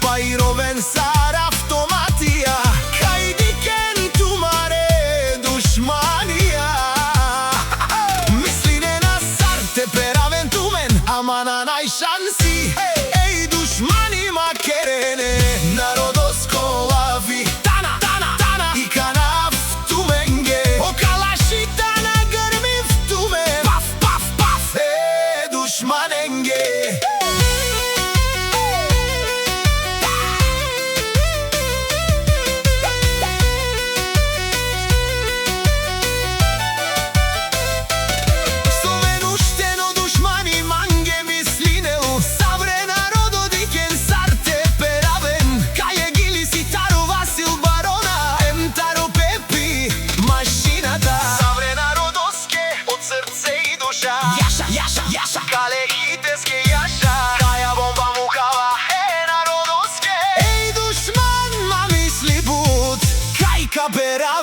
pa i rovensar автоматија, кај дикен тумаре душманија. Мислине на сарте перавентумен, ама на најшанси, еј душмани ма керене. Народоско лави, тана, тана, тана, и канав туменге, о калашита на грмив тумен, паф, паф, паф, душманенге. Јаша, кале хитеске јаша, таја бомба мукава, народоске. Еј душман ма мисли бут, кај кабера